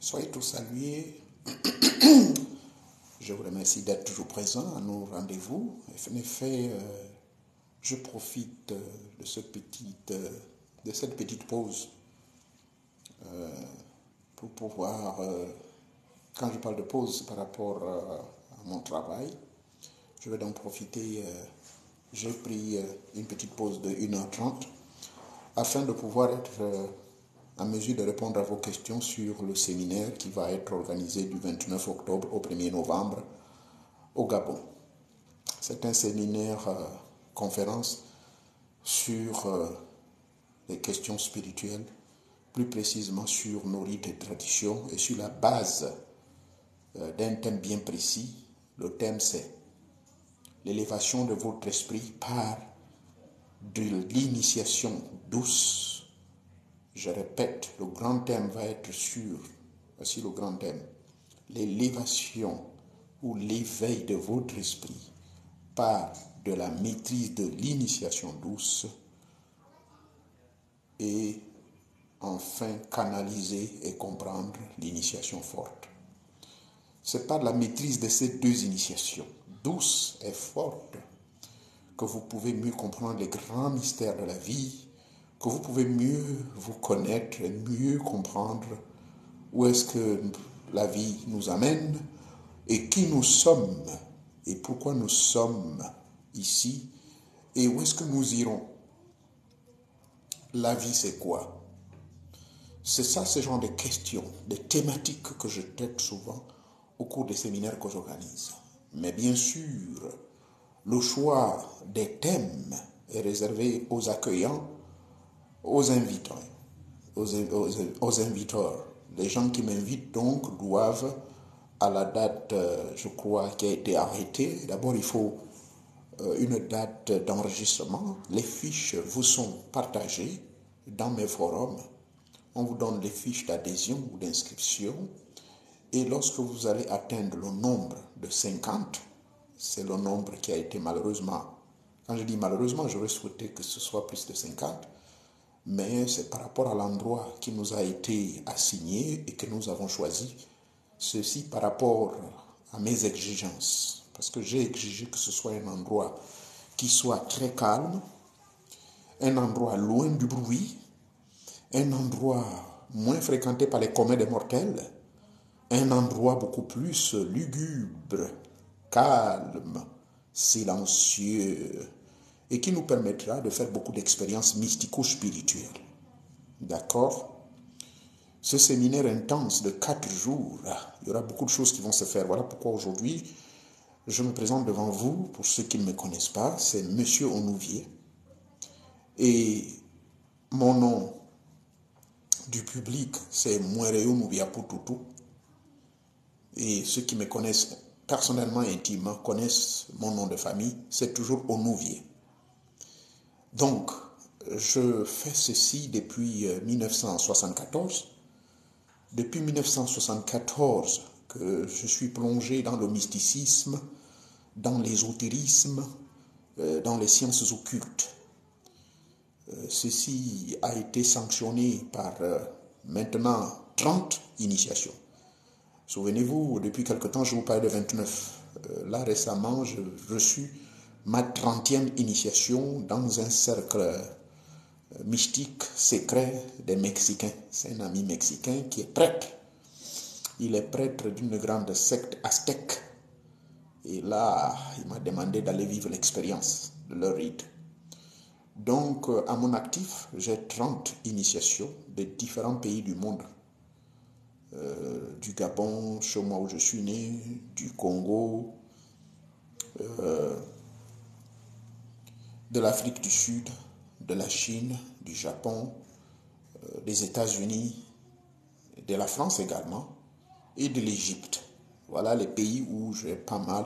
Soyez tous salués. Je vous remercie d'être toujours présents à nos rendez-vous. En effet, je profite de cette petite pause pour pouvoir, quand je parle de pause par rapport à mon travail, je vais donc profiter, j'ai pris une petite pause de 1h30 afin de pouvoir être en mesure de répondre à vos questions sur le séminaire qui va être organisé du 29 octobre au 1er novembre au Gabon. C'est un séminaire conférence sur les questions spirituelles, plus précisément sur nos rites et traditions et sur la base d'un thème bien précis. Le thème, c'est l'élévation de votre esprit par de l'initiation douce. Je répète, le grand thème va être sur, voici le grand thème, l'élévation ou l'éveil de votre esprit par de la maîtrise de l'initiation douce et enfin canaliser et comprendre l'initiation forte. C'est par la maîtrise de ces deux initiations, douce et forte, que vous pouvez mieux comprendre les grands mystères de la vie, que vous pouvez mieux vous connaître et mieux comprendre où est-ce que la vie nous amène et qui nous sommes et pourquoi nous sommes ici et où est-ce que nous irons. La vie, c'est quoi? C'est ça, ce genre de questions, de thématiques que je traite souvent au cours des séminaires que j'organise. Mais bien sûr, le choix des thèmes est réservé aux accueillants, aux invitants, aux inviteurs. Les gens qui m'invitent donc doivent, à la date, je crois, qui a été arrêtée, d'abord il faut une date d'enregistrement. Les fiches vous sont partagées dans mes forums. On vous donne les fiches d'adhésion ou d'inscription. Et lorsque vous allez atteindre le nombre de 50, c'est le nombre qui a été malheureusement, quand je dis malheureusement, j'aurais souhaité que ce soit plus de 50, mais c'est par rapport à l'endroit qui nous a été assigné et que nous avons choisi. Ceci par rapport à mes exigences, parce que j'ai exigé que ce soit un endroit qui soit très calme, un endroit loin du bruit, un endroit moins fréquenté par les communs des mortels, un endroit beaucoup plus lugubre, calme, silencieux, et qui nous permettra de faire beaucoup d'expériences mystico-spirituelles. D'accord? Ce séminaire intense de 4 jours, il y aura beaucoup de choses qui vont se faire. Voilà pourquoi aujourd'hui, je me présente devant vous, pour ceux qui ne me connaissent pas, c'est Monsieur Onouvier. Et mon nom du public, c'est Mouereo Nouviapututu. Et ceux qui me connaissent personnellement et intimement connaissent mon nom de famille, c'est toujours Onouvier. Donc, je fais ceci depuis 1974. Depuis 1974 que je suis plongé dans le mysticisme, dans l'ésotérisme, dans les sciences occultes. Ceci a été sanctionné par maintenant 30 initiations. Souvenez-vous, depuis quelque temps, je vous parlais de 29. Là, récemment, j'ai reçu ma 30e initiation dans un cercle mystique, secret des Mexicains. C'est un ami mexicain qui est prêtre. Il est prêtre d'une grande secte aztèque. Et là, il m'a demandé d'aller vivre l'expérience de leur rite. Donc, à mon actif, j'ai 30 initiations de différents pays du monde. Du Gabon, chez moi où je suis né, du Congo, de l'Afrique du Sud, de la Chine, du Japon, des États-Unis, de la France également, et de l'Égypte. Voilà les pays où j'ai pas mal.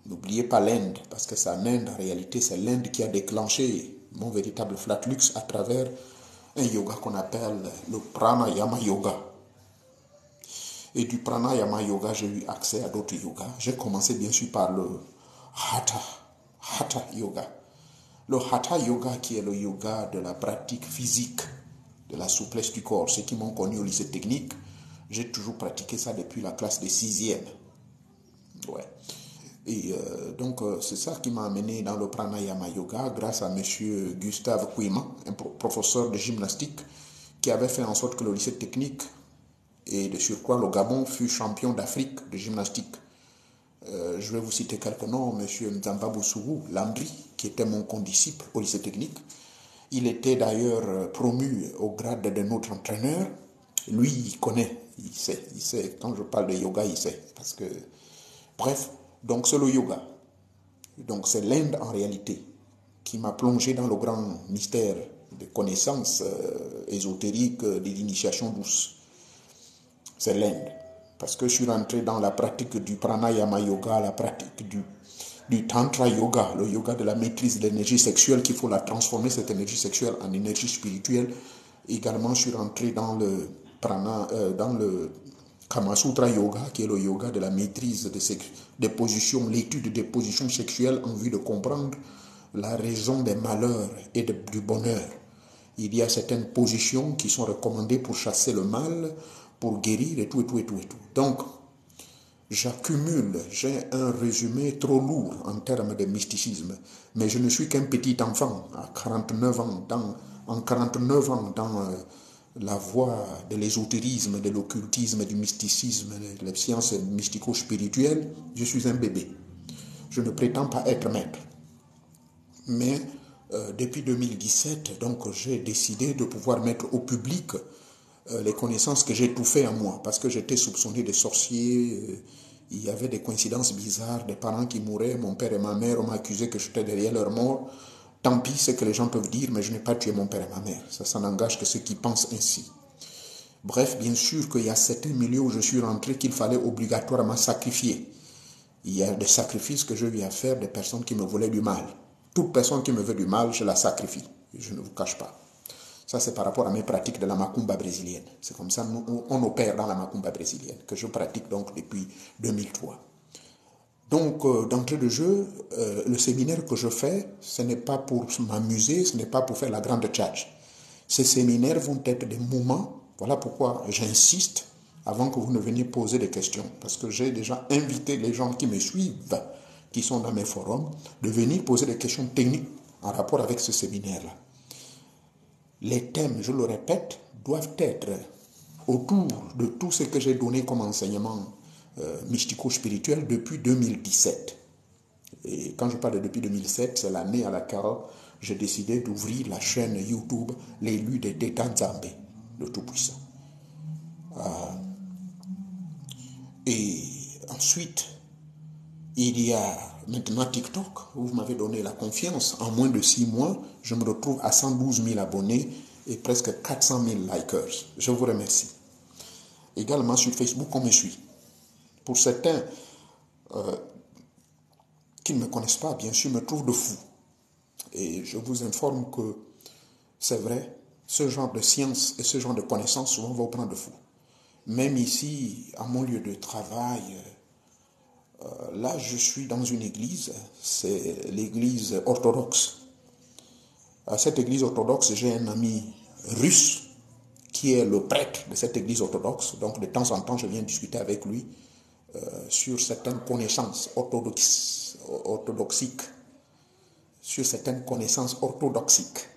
N'oubliez pas l'Inde, parce que c'est en Inde, en réalité, c'est l'Inde qui a déclenché mon véritable flatlux à travers un yoga qu'on appelle le Pranayama Yoga. Et du Pranayama Yoga, j'ai eu accès à d'autres yogas. J'ai commencé bien sûr par le Hatha Yoga. Le Hatha Yoga qui est le yoga de la pratique physique, de la souplesse du corps. Ceux qui m'ont connu au lycée technique J'ai toujours pratiqué ça depuis la classe de 6e. Ouais. Et donc, c'est ça qui m'a amené dans le pranayama yoga grâce à monsieur Gustave Kouima, un professeur de gymnastique qui avait fait en sorte que le lycée technique et de surcroît le Gabon fut champion d'Afrique de gymnastique. Je vais vous citer quelques noms, monsieur Nzamba Boussourou Landry, qui était mon condisciple au lycée technique. Il était d'ailleurs promu au grade de notre entraîneur. Lui, il connaît, il sait. Quand je parle de yoga, il sait. Parce que, bref, donc c'est le yoga. Donc c'est l'Inde en réalité qui m'a plongé dans le grand mystère des connaissances ésotériques de l'initiation douce. C'est l'Inde. Parce que je suis rentré dans la pratique du pranayama yoga, la pratique du tantra yoga, le yoga de la maîtrise de l'énergie sexuelle, qu'il faut la transformer, cette énergie sexuelle, en énergie spirituelle. Également, je suis rentré dans le dans le Kama Sutra yoga, qui est le yoga de la maîtrise des positions, l'étude des positions sexuelles en vue de comprendre la raison des malheurs et du bonheur. Il y a certaines positions qui sont recommandées pour chasser le mal, pour guérir et tout. Donc, j'accumule, j'ai un résumé trop lourd en termes de mysticisme, mais je ne suis qu'un petit enfant à 49 ans, en 49 ans dans la voie de l'ésotérisme, de l'occultisme, du mysticisme, des sciences mystico-spirituelles. Je suis un bébé. Je ne prétends pas être maître. Mais depuis 2017, donc j'ai décidé de pouvoir mettre au public les connaissances que j'ai étouffées en moi, parce que j'étais soupçonné de sorcier, il y avait des coïncidences bizarres, des parents qui mouraient, mon père et ma mère, on m'a accusé que j'étais derrière leur mort. Tant pis, c'est que les gens peuvent dire, mais je n'ai pas tué mon père et ma mère. Ça n'engage que ceux qui pensent ainsi. Bref, bien sûr qu'il y a certains milieux où je suis rentré qu'il fallait obligatoirement sacrifier. Il y a des sacrifices que je vais à faire des personnes qui me voulaient du mal. Toute personne qui me veut du mal, je la sacrifie. Je ne vous cache pas. Ça, c'est par rapport à mes pratiques de la macumba brésilienne. C'est comme ça on opère dans la macumba brésilienne, que je pratique donc depuis 2003. Donc, d'entrée de jeu, le séminaire que je fais, ce n'est pas pour m'amuser, ce n'est pas pour faire la grande tchatch. Ces séminaires vont être des moments, voilà pourquoi j'insiste, avant que vous ne veniez poser des questions, parce que j'ai déjà invité les gens qui me suivent, qui sont dans mes forums, de venir poser des questions techniques en rapport avec ce séminaire-là. Les thèmes, je le répète, doivent être autour de tout ce que j'ai donné comme enseignement mystico-spirituel depuis 2017. Et quand je parle de depuis 2007, c'est l'année à laquelle j'ai décidé d'ouvrir la chaîne YouTube L'élu des Teta Nzambé, le Tout-Puissant. Et ensuite, il y a maintenant TikTok, où vous m'avez donné la confiance. En moins de 6 mois, je me retrouve à 112 000 abonnés et presque 400 000 likers. Je vous remercie. Également sur Facebook, on me suit. Pour certains qui ne me connaissent pas, bien sûr, me trouvent de fou. Et je vous informe que c'est vrai, ce genre de science et ce genre de connaissances souvent va vous prendre de fou. Même ici, à mon lieu de travail, là je suis dans une église, c'est l'église orthodoxe. À cette église orthodoxe, j'ai un ami russe qui est le prêtre de cette église orthodoxe. Donc de temps en temps, je viens discuter avec lui sur certaines connaissances orthodoxiques. Sur certaines connaissances orthodoxiques.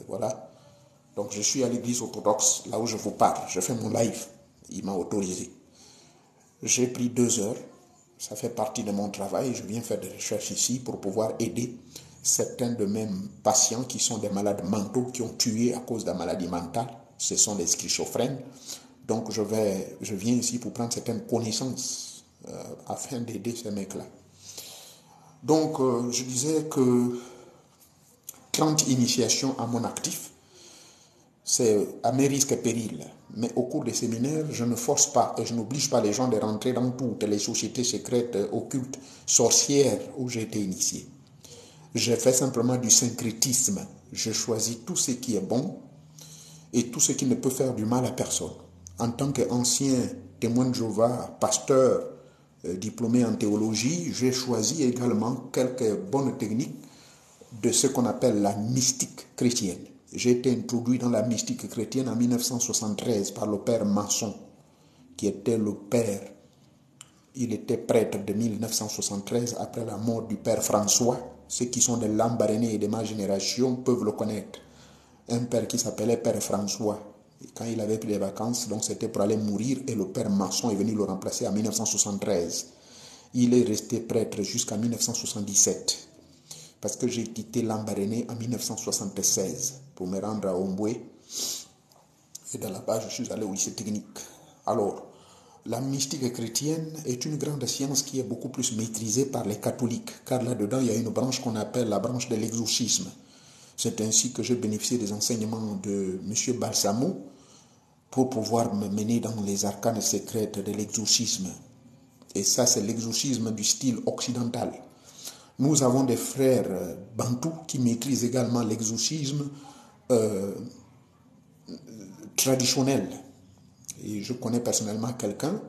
Voilà. Donc je suis à l'église orthodoxe, là où je vous parle. Je fais mon live. Il m'a autorisé. J'ai pris 2 heures. Ça fait partie de mon travail. Je viens faire des recherches ici pour pouvoir aider certains de mes patients qui sont des malades mentaux, qui ont tué à cause de la maladie mentale. Ce sont des schizophrènes. Donc je viens ici pour prendre certaines connaissances afin d'aider ces mecs-là. Donc je disais que 30 initiations à mon actif, c'est à mes risques et périls. Mais au cours des séminaires, je ne force pas et je n'oblige pas les gens de rentrer dans toutes les sociétés secrètes, occultes, sorcières où j'ai été initié. Je fais simplement du syncrétisme. Je choisis tout ce qui est bon et tout ce qui ne peut faire du mal à personne. En tant qu'ancien témoin de Jéhovah, pasteur, diplômé en théologie, j'ai choisi également quelques bonnes techniques de ce qu'on appelle la mystique chrétienne. J'ai été introduit dans la mystique chrétienne en 1973 par le père Masson, qui était le père. Il était prêtre de 1973 après la mort du père François. Ceux qui sont des Lambarénés et de ma génération peuvent le connaître. Un père qui s'appelait père François. Et quand il avait pris les vacances, donc c'était pour aller mourir et le père Masson est venu le remplacer en 1973. Il est resté prêtre jusqu'en 1977. Parce que j'ai quitté Lambaréné en 1976 pour me rendre à Omboué. Et de là-bas, je suis allé au lycée technique. Alors, la mystique chrétienne est une grande science qui est beaucoup plus maîtrisée par les catholiques, car là-dedans, il y a une branche qu'on appelle la branche de l'exorcisme. C'est ainsi que j'ai bénéficié des enseignements de M. Balsamo pour pouvoir me mener dans les arcanes secrètes de l'exorcisme. Et ça, c'est l'exorcisme du style occidental. Nous avons des frères bantous qui maîtrisent également l'exorcisme traditionnel. Et je connais personnellement quelqu'un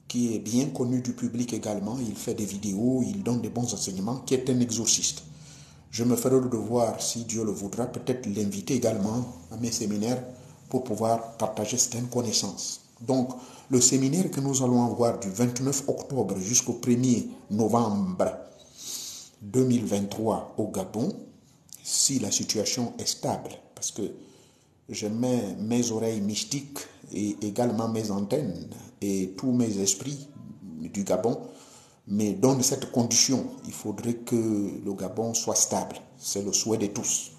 qui est bien connu du public également. Il fait des vidéos, il donne des bons enseignements, qui est un exorciste. Je me ferai le devoir, si Dieu le voudra, peut-être l'inviter également à mes séminaires pour pouvoir partager certaines connaissances. Donc, le séminaire que nous allons avoir du 29 octobre jusqu'au 1er novembre 2023 au Gabon, si la situation est stable, parce que je mets mes oreilles mystiques et également mes antennes et tous mes esprits du Gabon me donnent cette condition. Il faudrait que le Gabon soit stable. C'est le souhait de tous.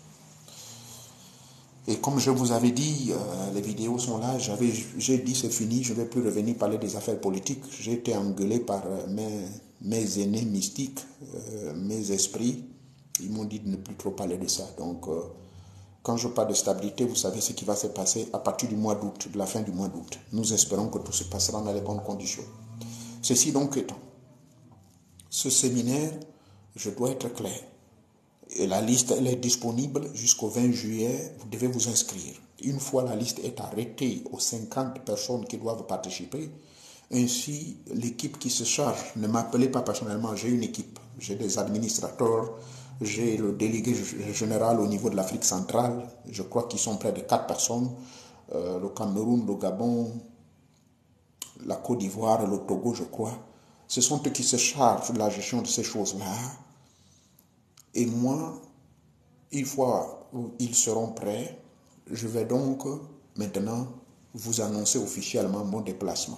Et comme je vous avais dit, les vidéos sont là. J'ai dit c'est fini, je ne vais plus revenir parler des affaires politiques. J'ai été engueulé par mes aînés mystiques, mes esprits. Ils m'ont dit de ne plus trop parler de ça. Donc, quand je parle de stabilité, vous savez ce qui va se passer à partir du mois d'août, de la fin du mois d'août. Nous espérons que tout se passera dans les bonnes conditions. Ceci donc étant, ce séminaire, je dois être clair. Et la liste, elle est disponible jusqu'au 20 juillet. Vous devez vous inscrire. Une fois la liste est arrêtée aux 50 personnes qui doivent participer, ainsi l'équipe qui se charge, ne m'appelez pas personnellement, j'ai une équipe. J'ai des administrateurs, j'ai le délégué général au niveau de l'Afrique centrale. Je crois qu'ils sont près de 4 personnes. Le Cameroun, le Gabon, la Côte d'Ivoire, le Togo, je crois. Ce sont eux qui se chargent de la gestion de ces choses-là. Et moi, une fois où ils seront prêts, je vais donc maintenant vous annoncer officiellement mon déplacement.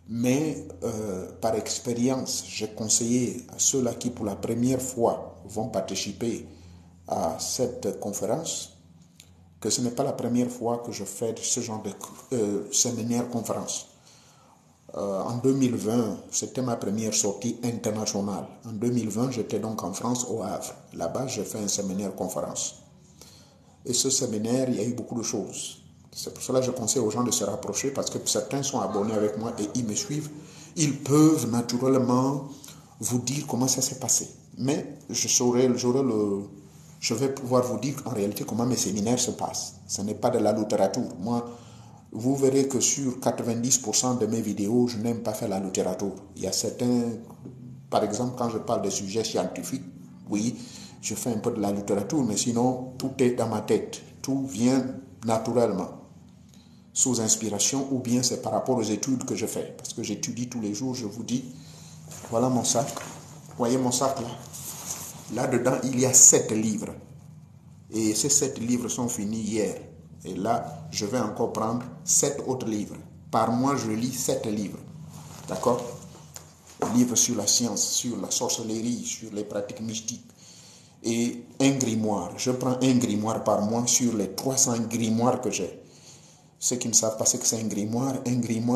Mais par expérience, j'ai conseillé à ceux-là qui pour la première fois vont participer à cette conférence que ce n'est pas la première fois que je fais ce genre de séminaire-conférence. En 2020, c'était ma première sortie internationale. En 2020, j'étais donc en France, au Havre. Là-bas, j'ai fait un séminaire-conférence. Et ce séminaire, il y a eu beaucoup de choses. C'est pour cela que je conseille aux gens de se rapprocher parce que certains sont abonnés avec moi et ils me suivent. Ils peuvent naturellement vous dire comment ça s'est passé. Mais je vais pouvoir vous dire en réalité comment mes séminaires se passent. Ce n'est pas de la littérature. Moi, vous verrez que sur 90% de mes vidéos, je n'aime pas faire la littérature. Il y a certains, par exemple, quand je parle de sujets scientifiques, oui, je fais un peu de la littérature, mais sinon, tout est dans ma tête. Tout vient naturellement, sous inspiration, ou bien c'est par rapport aux études que je fais. Parce que j'étudie tous les jours, je vous dis, voilà mon sac. Voyez mon sac là. Là-dedans, il y a 7 livres. Et ces 7 livres sont finis hier. Et là, je vais encore prendre 7 autres livres. Par mois, je lis 7 livres. D'accord? Livres sur la science, sur la sorcellerie, sur les pratiques mystiques. Et un grimoire. Je prends un grimoire par mois sur les 300 grimoires que j'ai. Ceux qui ne savent pas ce que c'est un grimoire,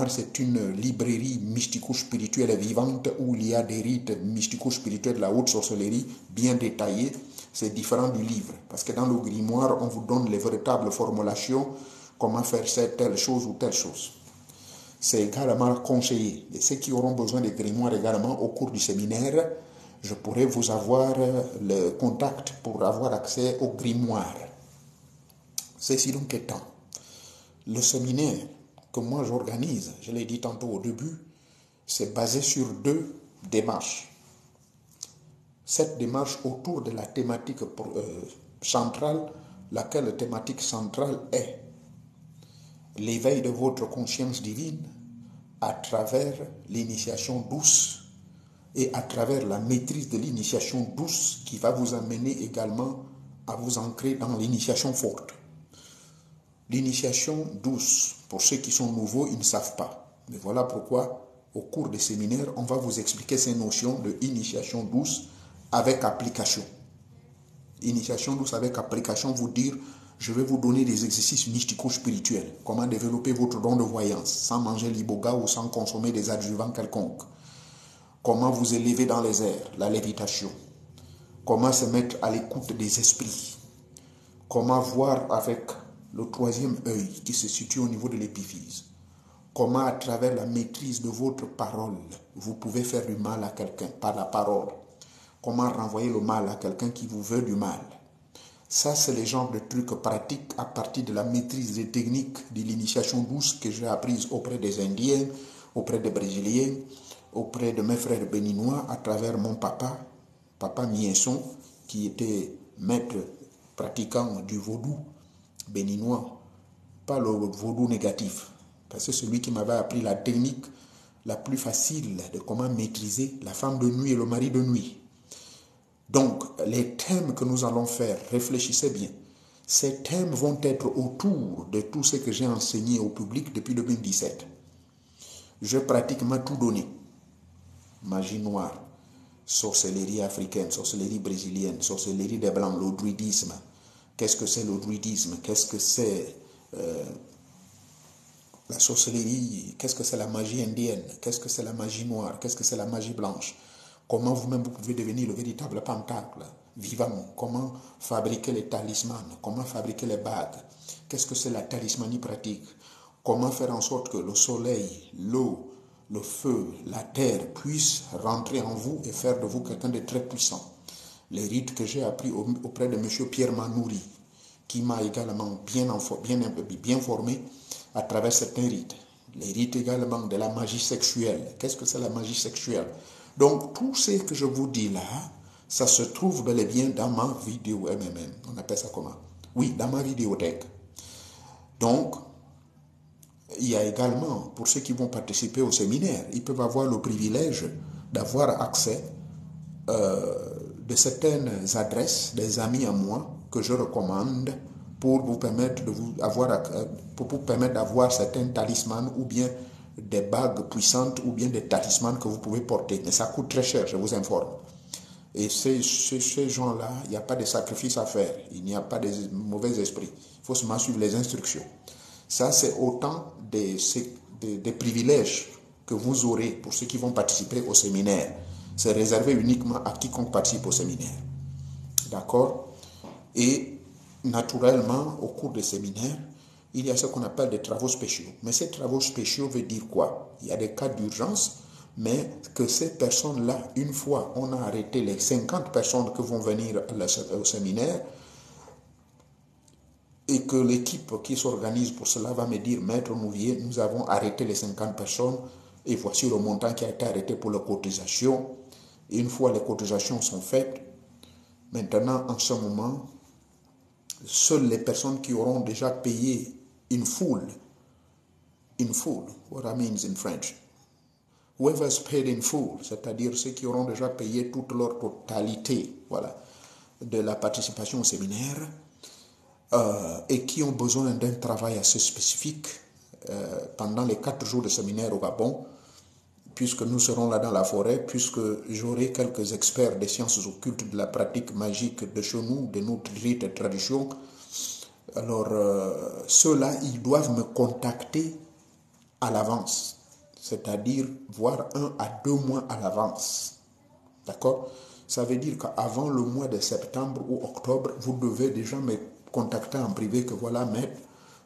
c'est une librairie mystico-spirituelle et vivante où il y a des rites mystico-spirituels de la haute sorcellerie bien détaillés. C'est différent du livre. Parce que dans le grimoire, on vous donne les véritables formulations, comment faire telle chose ou telle chose. C'est également conseillé. Et ceux qui auront besoin de grimoires également au cours du séminaire, je pourrai vous avoir le contact pour avoir accès au grimoire. Ceci donc étant, le séminaire que moi j'organise, je l'ai dit tantôt au début, c'est basé sur 2 démarches. Cette démarche autour de la thématique centrale, laquelle thématique centrale est l'éveil de votre conscience divine à travers l'initiation douce et à travers la maîtrise de l'initiation douce qui va vous amener également à vous ancrer dans l'initiation forte. L'initiation douce, pour ceux qui sont nouveaux, ils ne savent pas. Mais voilà pourquoi, au cours des séminaires, on va vous expliquer ces notions de initiation douce avec application. Initiation douce avec application, vous dire, je vais vous donner des exercices mystico-spirituels. Comment développer votre don de voyance sans manger l'iboga ou sans consommer des adjuvants quelconques. Comment vous élever dans les airs, la lévitation. Comment se mettre à l'écoute des esprits. Comment voir avec le troisième œil qui se situe au niveau de l'épiphyse. Comment à travers la maîtrise de votre parole, vous pouvez faire du mal à quelqu'un par la parole. Comment renvoyer le mal à quelqu'un qui vous veut du mal. Ça, c'est le genre de trucs pratiques à partir de la maîtrise des techniques de l'initiation douce que j'ai apprises auprès des Indiens, auprès des Brésiliens, auprès de mes frères béninois, à travers mon papa Mienson, qui était maître pratiquant du vaudou béninois, pas le vaudou négatif, parce que c'est celui qui m'avait appris la technique la plus facile de comment maîtriser la femme de nuit et le mari de nuit. Donc, les thèmes que nous allons faire, réfléchissez bien, ces thèmes vont être autour de tout ce que j'ai enseigné au public depuis 2017. Je pratiquement tout donné. Magie noire, sorcellerie africaine, sorcellerie brésilienne, sorcellerie des blancs, le druidisme. Qu'est-ce que c'est le druidisme? Qu'est-ce que c'est la sorcellerie? Qu'est-ce que c'est la magie indienne? Qu'est-ce que c'est la magie noire? Qu'est-ce que c'est la magie blanche? Comment vous-même vous pouvez devenir le véritable pentacle vivant? Comment fabriquer les talismans? Comment fabriquer les bagues? Qu'est-ce que c'est la talismanie pratique? Comment faire en sorte que le soleil, l'eau, le feu, la terre puissent rentrer en vous et faire de vous quelqu'un de très puissant? Les rites que j'ai appris auprès de M. Pierre Manouri, qui m'a également bien formé à travers certains rites. Les rites également de la magie sexuelle. Qu'est-ce que c'est la magie sexuelle? Donc, tout ce que je vous dis là, ça se trouve bel et bien dans ma vidéo MMM. On appelle ça comment? Oui, dans ma vidéothèque. Donc, il y a également, pour ceux qui vont participer au séminaire, ils peuvent avoir le privilège d'avoir accès de certaines adresses des amis à moi que je recommande pour vous permettre d'avoir certains talismans ou bien des bagues puissantes ou bien des talismans que vous pouvez porter. Mais ça coûte très cher, je vous informe. Et ces gens-là, il n'y a pas de sacrifice à faire. Il n'y a pas de mauvais esprit. Il faut seulement suivre les instructions. Ça, c'est autant des privilèges que vous aurez pour ceux qui vont participer au séminaire. C'est réservé uniquement à quiconque participe au séminaire. D'accord? Et naturellement, au cours des séminaires, il y a ce qu'on appelle des travaux spéciaux. Mais ces travaux spéciaux veulent dire quoi? Il y a des cas d'urgence, mais que ces personnes-là, une fois on a arrêté les 50 personnes qui vont venir au séminaire, et que l'équipe qui s'organise pour cela va me dire, Maître Nouvier, nous avons arrêté les 50 personnes et voici le montant qui a été arrêté pour la cotisation. Et une fois les cotisations sont faites, maintenant, en ce moment, seules les personnes qui auront déjà payé in full, what that means in French, whoever's paid in full, c'est-à-dire ceux qui auront déjà payé toute leur totalité, voilà, de la participation au séminaire, et qui ont besoin d'un travail assez spécifique pendant les 4 jours de séminaire au Gabon, puisque nous serons là dans la forêt, puisque j'aurai quelques experts des sciences occultes, de la pratique magique de chez nous, de notre rite et tradition. Alors, ceux-là, ils doivent me contacter à l'avance, c'est-à-dire voire 1 à 2 mois à l'avance. D'accord? Ça veut dire qu'avant le mois de septembre ou octobre, vous devez déjà me contacter en privé que voilà, maître,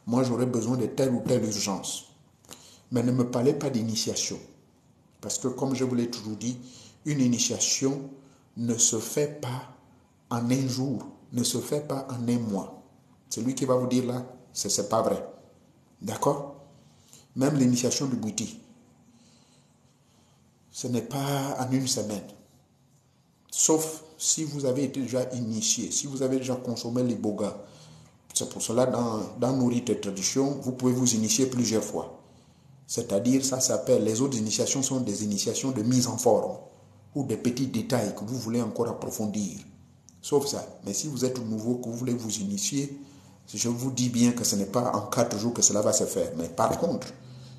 moi j'aurais besoin de telle ou telle urgence. Mais ne me parlez pas d'initiation. Parce que comme je vous l'ai toujours dit, une initiation ne se fait pas en un jour, ne se fait pas en un mois. Celui qui va vous dire là, c'est pas vrai. D'accord? Même l'initiation du Bouti, ce n'est pas en une semaine. Sauf si vous avez été déjà initié, si vous avez déjà consommé l'iboga, C'est pour cela, dans nos rites et traditions, vous pouvez vous initier plusieurs fois. C'est-à-dire, ça s'appelle, les autres initiations sont des initiations de mise en forme ou des petits détails que vous voulez encore approfondir. Sauf ça. Mais si vous êtes nouveau, que vous voulez vous initier, je vous dis bien que ce n'est pas en 4 jours que cela va se faire. Mais par contre,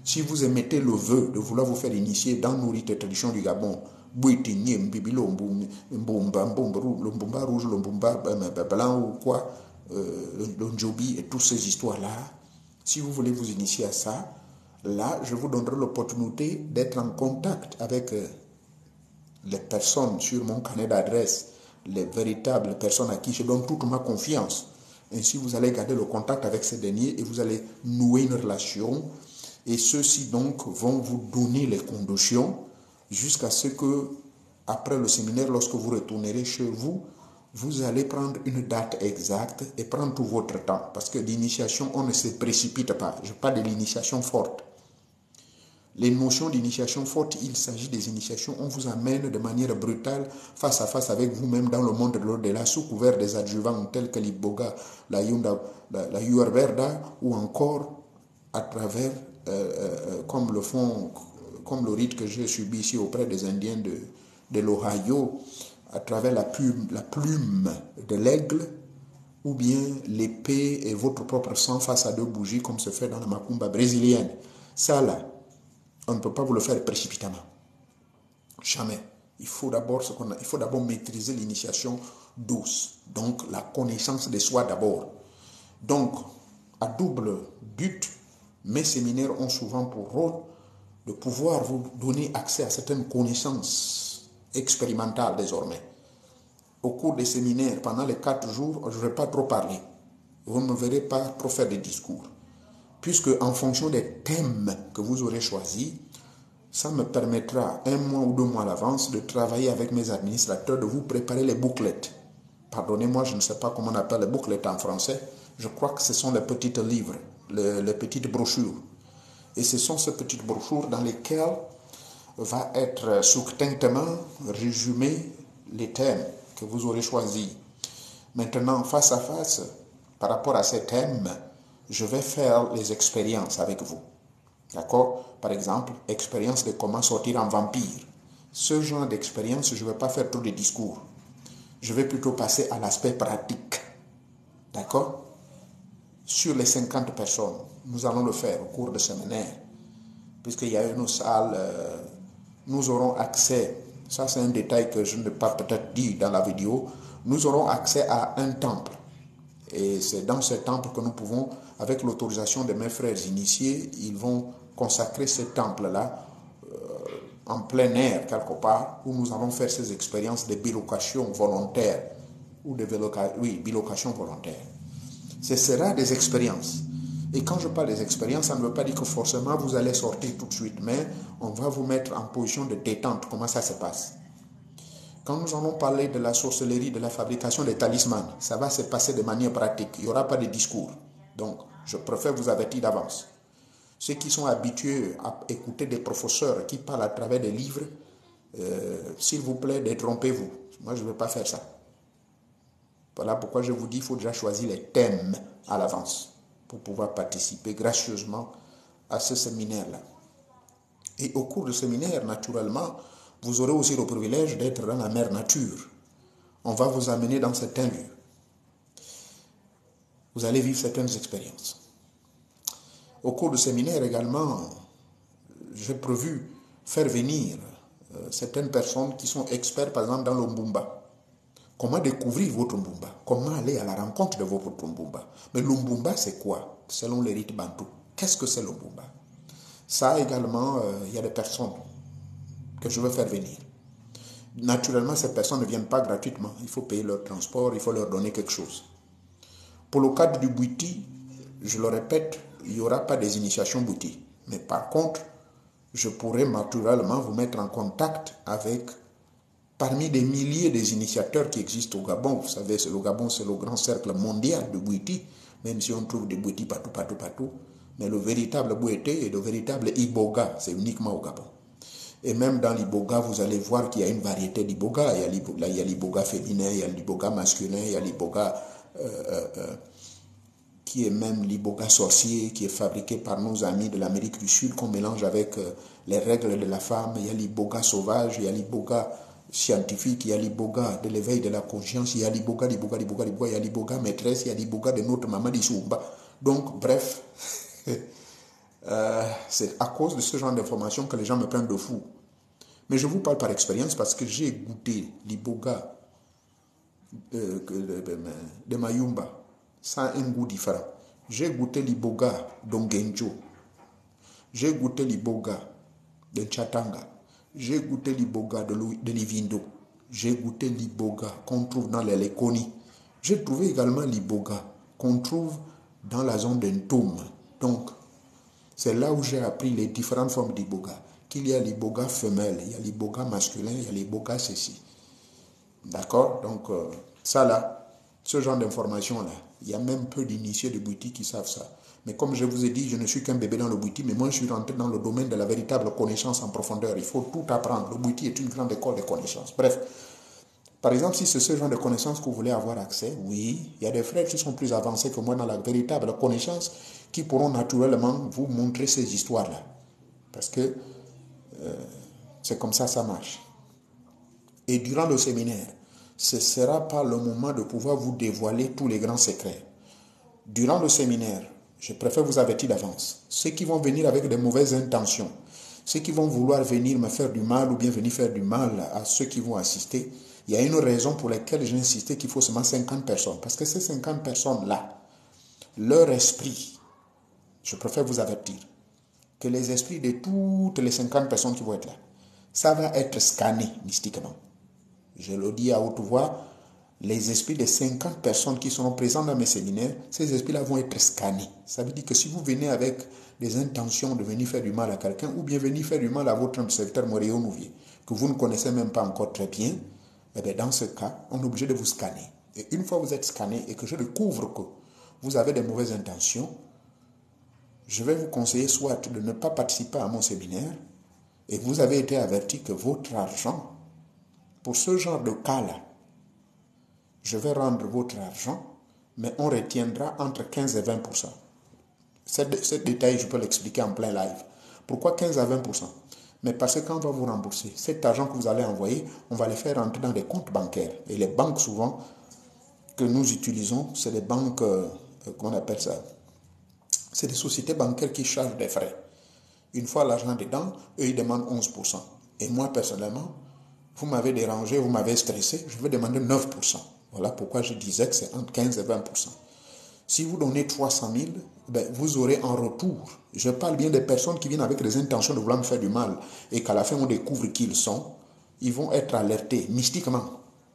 si vous émettez le vœu de vouloir vous faire initier dans nos rites et traditions du Gabon, le Mbumba rouge, le Mbumba blanc ou quoi, le Njobi et toutes ces histoires-là, si vous voulez vous initier à ça, là, je vous donnerai l'opportunité d'être en contact avec les personnes sur mon carnet d'adresse, les véritables personnes à qui je donne toute ma confiance. Ainsi, vous allez garder le contact avec ces derniers et vous allez nouer une relation. Et ceux-ci, donc, vont vous donner les conditions jusqu'à ce que, après le séminaire, lorsque vous retournerez chez vous, vous allez prendre une date exacte et prendre tout votre temps. Parce que l'initiation, on ne se précipite pas. Je parle de l'initiation forte. Les notions d'initiation forte, il s'agit des initiations, on vous amène de manière brutale face à face avec vous-même dans le monde de l'au-delà, sous couvert des adjuvants tels que l'Iboga, la Yuarverda, ou encore à travers, comme le rite que j'ai subi ici auprès des Indiens de l'Ohio, à travers la plume de l'aigle, ou bien l'épée et votre propre sang face à 2 bougies, comme se fait dans la macumba brésilienne. Ça là, on ne peut pas vous le faire précipitamment. Jamais. Il faut d'abord maîtriser l'initiation douce. Donc, la connaissance de soi d'abord. Donc, à double but, mes séminaires ont souvent pour rôle de pouvoir vous donner accès à certaines connaissances expérimentales désormais. Au cours des séminaires, pendant les 4 jours, je ne vais pas trop parler. Vous ne me verrez pas trop faire des discours. Puisque en fonction des thèmes que vous aurez choisis, ça me permettra 1 mois ou 2 mois à l'avance de travailler avec mes administrateurs, de vous préparer les bouclettes. Pardonnez-moi, je ne sais pas comment on appelle les bouclettes en français. Je crois que ce sont les petits livres, les petites brochures. Et ce sont ces petites brochures dans lesquelles va être succinctement résumé les thèmes que vous aurez choisis. Maintenant, face à face, par rapport à ces thèmes, je vais faire les expériences avec vous. D'accord? Par exemple, expérience de comment sortir en vampire. Ce genre d'expérience, je ne vais pas faire trop de discours. Je vais plutôt passer à l'aspect pratique. D'accord? Sur les 50 personnes, nous allons le faire au cours de séminaire. Puisqu'il y a une salle, nous aurons accès, ça c'est un détail que je ne vais pas peut-être dire dans la vidéo, nous aurons accès à un temple. Et c'est dans ce temple que nous pouvons, avec l'autorisation de mes frères initiés, ils vont consacrer ce temple-là en plein air quelque part, où nous allons faire ces expériences de bilocation volontaire, ou de bilocation volontaire. Ce sera des expériences. Et quand je parle des expériences, ça ne veut pas dire que forcément vous allez sortir tout de suite, mais on va vous mettre en position de détente. Comment ça se passe? Quand nous allons parler de la sorcellerie, de la fabrication des talismans, ça va se passer de manière pratique. Il n'y aura pas de discours. Donc, je préfère vous avertir d'avance. Ceux qui sont habitués à écouter des professeurs qui parlent à travers des livres, s'il vous plaît, détrompez-vous. Moi, je ne vais pas faire ça. Voilà pourquoi je vous dis qu'il faut déjà choisir les thèmes à l'avance pour pouvoir participer gracieusement à ce séminaire-là. Et au cours du séminaire, naturellement, vous aurez aussi le privilège d'être dans la mère nature. On va vous amener dans certains lieux. Vous allez vivre certaines expériences. Au cours du séminaire également, j'ai prévu faire venir certaines personnes qui sont experts, par exemple, dans le Mbumba. Comment découvrir votre Mbumba? Comment aller à la rencontre de votre Mbumba? Mais le Mbumba, c'est quoi? Selon les rites bantou. Qu'est-ce que c'est le Mbumba? Ça également, il y a des personnes que je veux faire venir. Naturellement, ces personnes ne viennent pas gratuitement. Il faut payer leur transport, il faut leur donner quelque chose. Pour le cadre du Bouti, je le répète, il n'y aura pas des initiations Bouti. Mais par contre, je pourrais naturellement vous mettre en contact avec, parmi des milliers des initiateurs qui existent au Gabon. Vous savez, le Gabon, c'est le grand cercle mondial de Bouti, même si on trouve des Bouti partout. Mais le véritable Bouété et le véritable Iboga, c'est uniquement au Gabon. Et même dans l'Iboga, vous allez voir qu'il y a une variété d'Iboga. Il y a l'Iboga féminin, il y a l'Iboga masculin, il y a l'Iboga qui est même l'iboga sorcier, qui est fabriqué par nos amis de l'Amérique du Sud, qu'on mélange avec les règles de la femme. Il y a l'iboga sauvage, il y a l'iboga scientifique, il y a l'iboga de l'éveil de la conscience, il y a l'iboga, il y a l'iboga maîtresse, il y a l'iboga de notre maman d'Issoumba. Donc, bref, c'est à cause de ce genre d'informations que les gens me prennent de fou. Mais je vous parle par expérience parce que j'ai goûté l'iboga de Mayumba. Ça a un goût différent. J'ai goûté l'iboga d'Ongenjo. J'ai goûté l'iboga de Chatanga. J'ai goûté l'iboga de Livindo. J'ai goûté l'iboga qu'on trouve dans les Lekoni. J'ai trouvé également l'iboga qu'on trouve dans la zone d'Entoum. Donc, c'est là où j'ai appris les différentes formes d'iboga. Qu'il y a l'iboga femelle, il y a l'iboga masculin, il y a l'iboga ceci. D'accord? Donc, ça là, ce genre d'informations là, il y a même peu d'initiés de boutique qui savent ça. Mais comme je vous ai dit, je ne suis qu'un bébé dans le boutique, mais moi je suis rentré dans le domaine de la véritable connaissance en profondeur. Il faut tout apprendre. Le boutique est une grande école de connaissances. Bref, par exemple, si c'est ce genre de connaissances que vous voulez avoir accès, oui, il y a des frères qui sont plus avancés que moi dans la véritable connaissance qui pourront naturellement vous montrer ces histoires-là. Parce que c'est comme ça marche. Et durant le séminaire, ce ne sera pas le moment de pouvoir vous dévoiler tous les grands secrets. Durant le séminaire, je préfère vous avertir d'avance. Ceux qui vont venir avec de mauvaises intentions, ceux qui vont vouloir venir me faire du mal ou bien venir faire du mal à ceux qui vont assister, il y a une raison pour laquelle j'ai insisté qu'il faut seulement 50 personnes. Parce que ces 50 personnes-là, leur esprit, je préfère vous avertir, que les esprits de toutes les 50 personnes qui vont être là, ça va être scanné mystiquement. Je le dis à haute voix, les esprits de 50 personnes qui seront présentes dans mes séminaires, ces esprits-là vont être scannés. Ça veut dire que si vous venez avec des intentions de venir faire du mal à quelqu'un, ou bien venir faire du mal à votre serviteur Moréo Nouvier, que vous ne connaissez même pas encore très bien, eh bien dans ce cas, on est obligé de vous scanner. Et une fois que vous êtes scanné et que je découvre que vous avez des mauvaises intentions, je vais vous conseiller soit de ne pas participer à mon séminaire, et vous avez été averti que votre argent, pour ce genre de cas-là, je vais rendre votre argent, mais on retiendra entre 15 et 20%. Ce détail, je peux l'expliquer en plein live. Pourquoi 15 à 20%? Mais parce que quand on va vous rembourser, cet argent que vous allez envoyer, on va le faire rentrer dans des comptes bancaires. Et les banques, souvent, que nous utilisons, c'est des banques, comment on appelle ça? C'est des sociétés bancaires qui chargent des frais. Une fois l'argent dedans, eux, ils demandent 11%. Et moi, personnellement, vous m'avez dérangé, vous m'avez stressé, je vais demander 9%. Voilà pourquoi je disais que c'est entre 15 et 20%. Si vous donnez 300 000, ben, vous aurez en retour, je parle bien des personnes qui viennent avec des intentions de vouloir me faire du mal et qu'à la fin on découvre qui ils sont, ils vont être alertés mystiquement.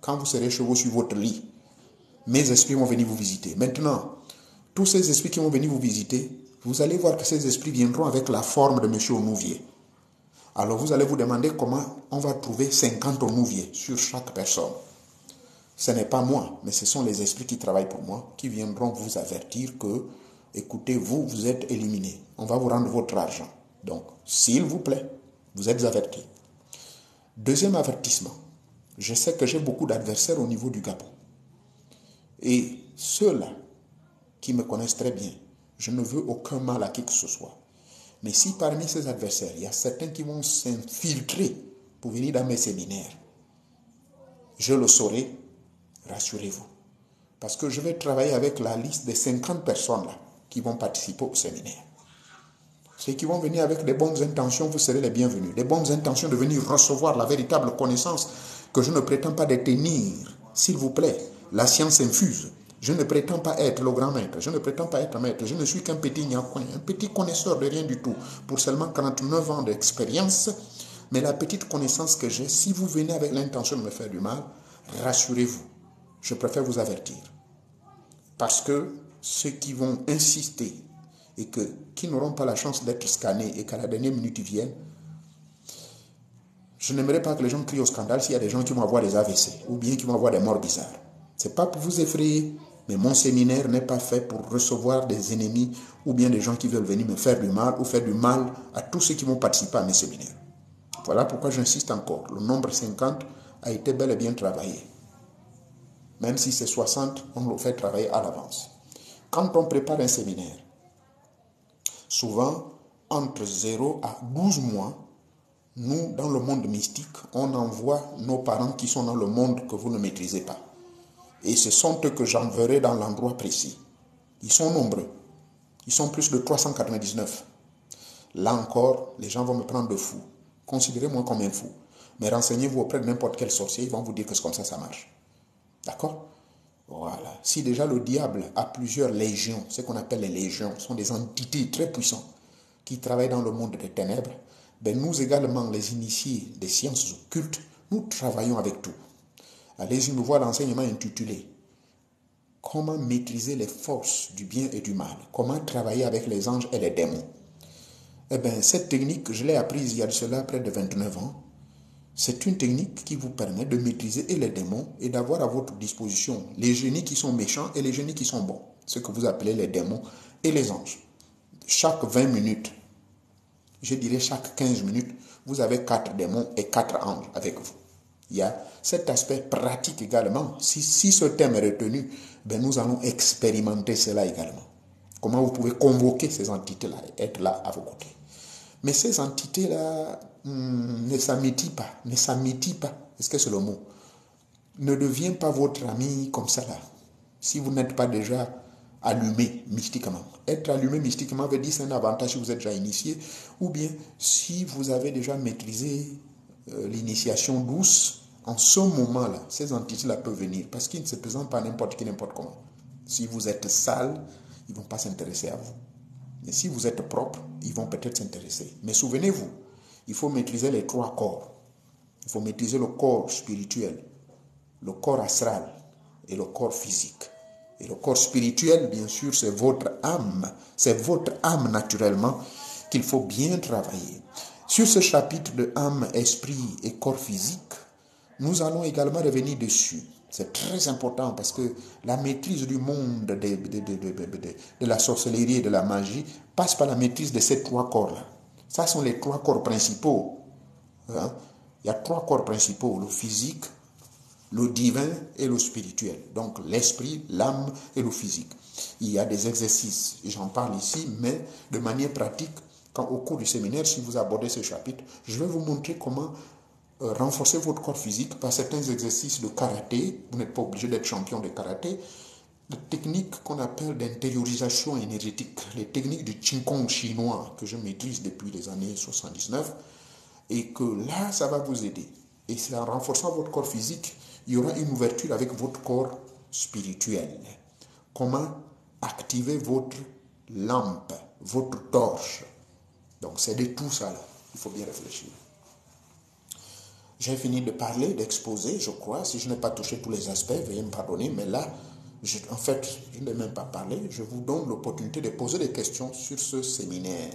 Quand vous serez chez vous sur votre lit, mes esprits vont venir vous visiter. Maintenant, tous ces esprits qui vont venir vous visiter, vous allez voir que ces esprits viendront avec la forme de M. Onouvier. Alors vous allez vous demander comment on va trouver 50 Onouviers sur chaque personne. Ce n'est pas moi, mais ce sont les esprits qui travaillent pour moi, qui viendront vous avertir que, écoutez, vous êtes éliminés. On va vous rendre votre argent. Donc, s'il vous plaît, vous êtes avertis. Deuxième avertissement. Je sais que j'ai beaucoup d'adversaires au niveau du Gabon. Et ceux-là qui me connaissent très bien, je ne veux aucun mal à qui que ce soit. Mais si parmi ces adversaires, il y a certains qui vont s'infiltrer pour venir dans mes séminaires, je le saurai, rassurez-vous. Parce que je vais travailler avec la liste des 50 personnes là qui vont participer au séminaire. Ceux qui vont venir avec des bonnes intentions, vous serez les bienvenus. Des bonnes intentions de venir recevoir la véritable connaissance que je ne prétends pas détenir. S'il vous plaît, la science infuse. Je ne prétends pas être le grand maître. Je ne prétends pas être maître. Je ne suis qu'un petit niacoin, un petit connaisseur de rien du tout. Pour seulement 49 ans d'expérience. Mais la petite connaissance que j'ai, si vous venez avec l'intention de me faire du mal, rassurez-vous. Je préfère vous avertir. Parce que ceux qui vont insister et qui n'auront pas la chance d'être scannés et qu'à la dernière minute ils viennent, je n'aimerais pas que les gens crient au scandale s'il y a des gens qui vont avoir des AVC ou bien qui vont avoir des morts bizarres. Ce n'est pas pour vous effrayer, mais mon séminaire n'est pas fait pour recevoir des ennemis ou bien des gens qui veulent venir me faire du mal ou faire du mal à tous ceux qui vont participer à mes séminaires. Voilà pourquoi j'insiste encore. Le nombre 50 a été bel et bien travaillé. Même si c'est 60, on le fait travailler à l'avance. Quand on prépare un séminaire, souvent, entre 0 à 12 mois, nous, dans le monde mystique, on envoie nos parents qui sont dans le monde que vous ne maîtrisez pas. Et ce sont eux que j'enverrai dans l'endroit précis. Ils sont nombreux. Ils sont plus de 399. Là encore, les gens vont me prendre de fou. Considérez-moi comme un fou. Mais renseignez-vous auprès de n'importe quel sorcier, ils vont vous dire que c'est comme ça marche. D'accord? Voilà. Si déjà le diable a plusieurs légions, ce qu'on appelle les légions, sont des entités très puissantes qui travaillent dans le monde des ténèbres, ben nous également, les initiés des sciences occultes, nous travaillons avec tout. Allez-y me voir l'enseignement intitulé Comment maîtriser les forces du bien et du mal. Comment travailler avec les anges et les démons. Eh bien, cette technique, je l'ai apprise il y a de cela près de 29 ans. C'est une technique qui vous permet de maîtriser et les démons et d'avoir à votre disposition les génies qui sont méchants et les génies qui sont bons. Ce que vous appelez les démons et les anges. Chaque 20 minutes, je dirais chaque 15 minutes, vous avez 4 démons et 4 anges avec vous. Il y a cet aspect pratique également. Si ce thème est retenu, ben nous allons expérimenter cela également. Comment vous pouvez convoquer ces entités-là et être là à vos côtés. Mais ces entités-là ne s'amétient pas. Est-ce que c'est le mot? Ne devient pas votre ami comme ça là. Si vous n'êtes pas déjà allumé mystiquement. Être allumé mystiquement veut dire c'est un avantage si vous êtes déjà initié. Ou bien si vous avez déjà maîtrisé l'initiation douce, en ce moment-là, ces entités-là peuvent venir. Parce qu'ils ne se présentent pas n'importe qui, n'importe comment. Si vous êtes sale, ils ne vont pas s'intéresser à vous. Mais si vous êtes propre, ils vont peut-être s'intéresser. Mais souvenez-vous, il faut maîtriser les 3 corps. Il faut maîtriser le corps spirituel, le corps astral et le corps physique. Et le corps spirituel, bien sûr, c'est votre âme. C'est votre âme, naturellement, qu'il faut bien travailler. Sur ce chapitre de âme, esprit et corps physique, nous allons également revenir dessus. C'est très important parce que la maîtrise du monde de la sorcellerie et de la magie passe par la maîtrise de ces 3 corps-là. Ça sont les 3 corps principaux. Hein? Il y a 3 corps principaux, le physique, le divin et le spirituel. Donc l'esprit, l'âme et le physique. Il y a des exercices, j'en parle ici, mais de manière pratique, quand au cours du séminaire, si vous abordez ce chapitre, je vais vous montrer comment renforcer votre corps physique par certains exercices de karaté. Vous n'êtes pas obligé d'être champion de karaté. Les techniques qu'on appelle d'intériorisation énergétique, les techniques du Qigong chinois que je maîtrise depuis les années 79, et que là, ça va vous aider. Et c'est en renforçant votre corps physique, il y aura une ouverture avec votre corps spirituel. Comment activer votre lampe, votre torche. Donc c'est de tout ça là. Il faut bien réfléchir. J'ai fini de parler, d'exposer, je crois. Si je n'ai pas touché tous les aspects, veuillez me pardonner. Mais là, je n'ai même pas parlé. Je vous donne l'opportunité de poser des questions sur ce séminaire.